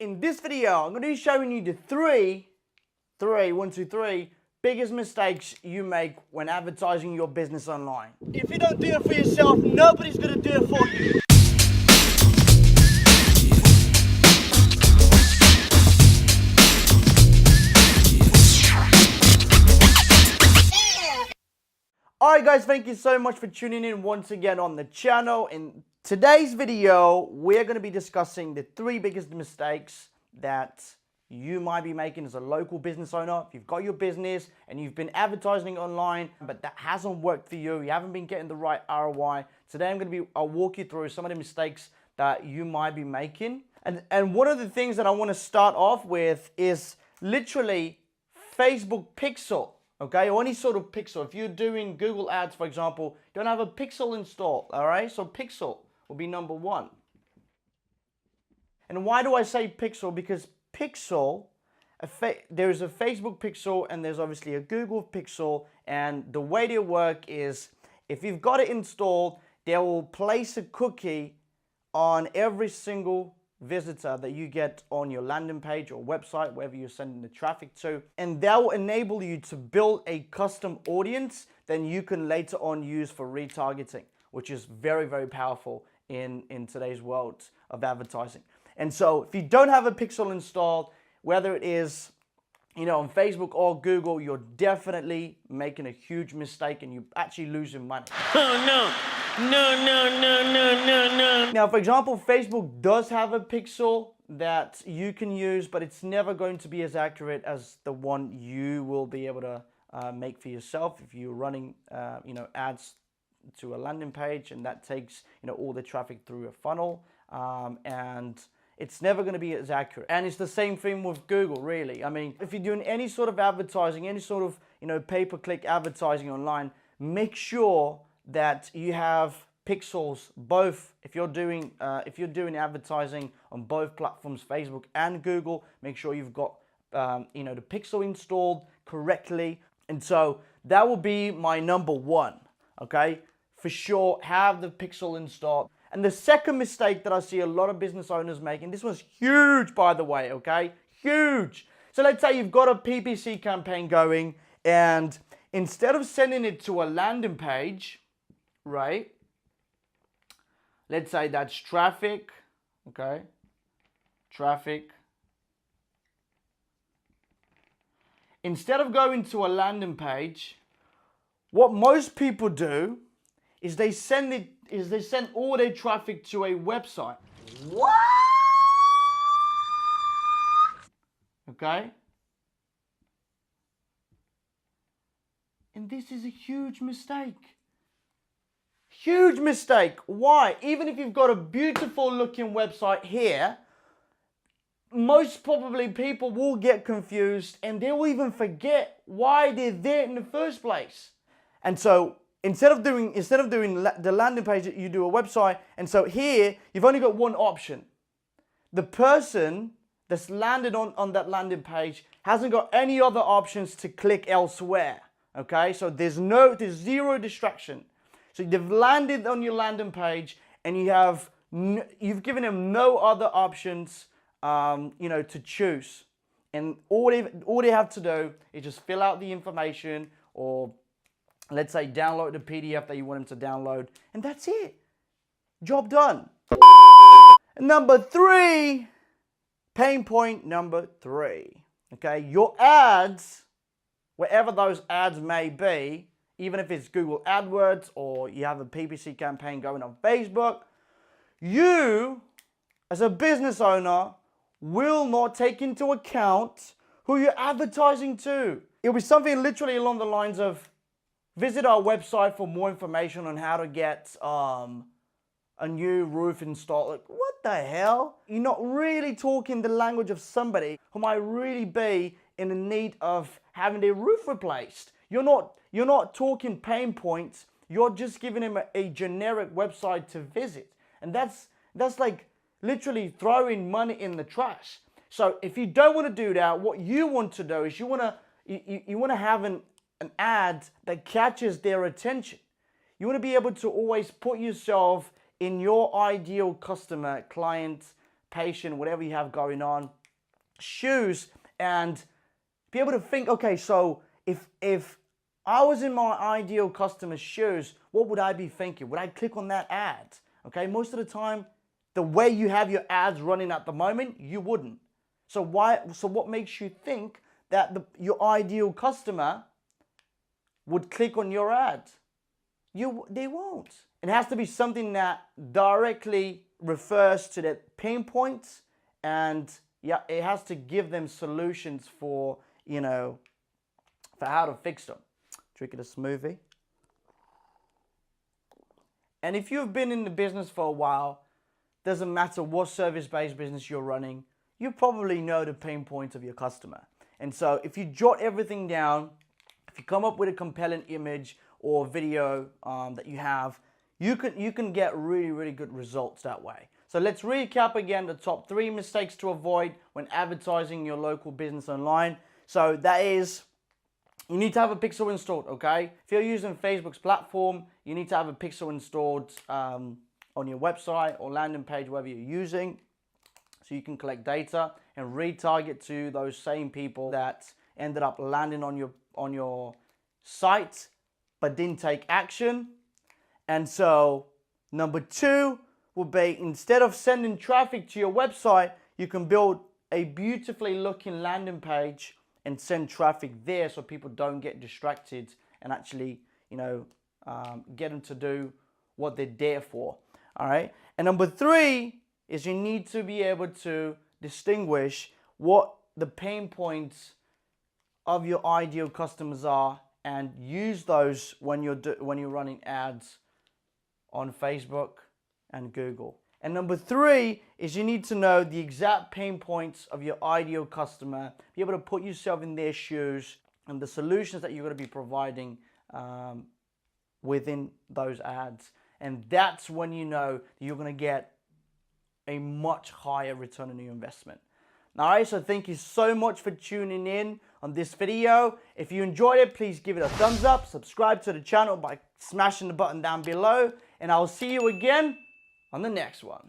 In this video, I'm going to be showing you the three biggest mistakes you make when advertising your business online. If you don't do it for yourself, nobody's going to do it for you. Alright guys, thank you so much for tuning in once again on the channel. In today's video, we're going to be discussing the three biggest mistakes that you might be making as a local business owner. If you've got your business and you've been advertising online, but that hasn't worked for you, you haven't been getting the right ROI. Today I'll walk you through some of the mistakes that you might be making. And one of the things that I want to start off with is literally Facebook pixel. Okay, or any sort of pixel. If you're doing Google ads, for example, you don't have a pixel installed, all right? So pixel will be number one. And why do I say pixel? Because pixel, there's a Facebook pixel and there's obviously a Google pixel, and the way they work is if you've got it installed, they will place a cookie on every single visitor that you get on your landing page or website, wherever you're sending the traffic to, and that will enable you to build a custom audience then you can later on use for retargeting, which is very, very powerful in today's world of advertising. And so if you don't have a pixel installed, whether it is on Facebook or Google, you're definitely making a huge mistake and you're actually losing money. Oh no. No. Now, for example, Facebook does have a pixel that you can use, but it's never going to be as accurate as the one you will be able to make for yourself if you're running, ads to a landing page, and that takes, all the traffic through a funnel, and it's never going to be as accurate. And it's the same thing with Google, really. I mean, if you're doing any sort of advertising, any sort of, pay-per-click advertising online, make sure that you have pixels both. If you're doing advertising on both platforms, Facebook and Google, make sure you've got the pixel installed correctly. And so that will be my number one. Okay, for sure, have the pixel installed. And the second mistake that I see a lot of business owners making, this one's huge, by the way. Okay, huge. So let's say you've got a PPC campaign going, and instead of sending it to a landing page, right? Let's say that's traffic, okay? Traffic. Instead of going to a landing page, what most people do is they send all their traffic to a website. What? Okay? And this is a huge mistake. Huge mistake. Why? Even if you've got a beautiful looking website here, most probably people will get confused and they will even forget why they're there in the first place. And so instead of doing the landing page, you do a website. And so here you've only got one option. The person that's landed on that landing page hasn't got any other options to click elsewhere. Okay, so there's zero distraction. So they've landed on your landing page, and you've given them no other options, to choose. And all they have to do is just fill out the information, or let's say download the PDF that you want them to download, and that's it. Job done. Number three, pain point number three. Okay, your ads, wherever those ads may be, even if it's Google AdWords or you have a PPC campaign going on Facebook, you, as a business owner, will not take into account who you're advertising to. It'll be something literally along the lines of, visit our website for more information on how to get a new roof installed. Like, what the hell? You're not really talking the language of somebody who might really be in the need of having their roof replaced. You're not talking pain points. You're just giving them a generic website to visit. And that's like literally throwing money in the trash. So if you don't want to do that, what you want to do is you want to have an ad that catches their attention. You want to be able to always put yourself in your ideal customer, client, occupation, whatever you have going on, shoes, and be able to think, okay, so if I was in my ideal customer's shoes, what would I be thinking? Would I click on that ad? Okay, most of the time, the way you have your ads running at the moment, you wouldn't. So what makes you think that your ideal customer would click on your ad? They won't. It has to be something that directly refers to the pain points, and yeah, it has to give them solutions for, for how to fix them. Drinking a smoothie. And if you've been in the business for a while, doesn't matter what service-based business you're running, you probably know the pain points of your customer. And so if you jot everything down, if you come up with a compelling image or video that you have, you can get really, really good results that way. So let's recap again the top 3 mistakes to avoid when advertising your local business online. So that is, you need to have a pixel installed, okay? If you're using Facebook's platform, you need to have a pixel installed on your website or landing page, whatever you're using, so you can collect data and retarget to those same people that ended up landing on your site but didn't take action. And so number 2 would be, instead of sending traffic to your website, you can build a beautifully looking landing page and send traffic there so people don't get distracted and actually, get them to do what they're there for. All right. And number 3 is you need to be able to distinguish what the pain points of your ideal customers are and use those when you're running ads on Facebook and Google. And number 3 is you need to know the exact pain points of your ideal customer, be able to put yourself in their shoes and the solutions that you're going to be providing within those ads. And that's when you know that you're going to get a much higher return on your investment. All right, so thank you so much for tuning in on this video. If you enjoyed it, please give it a thumbs up, subscribe to the channel by smashing the button down below, and I'll see you again on the next one.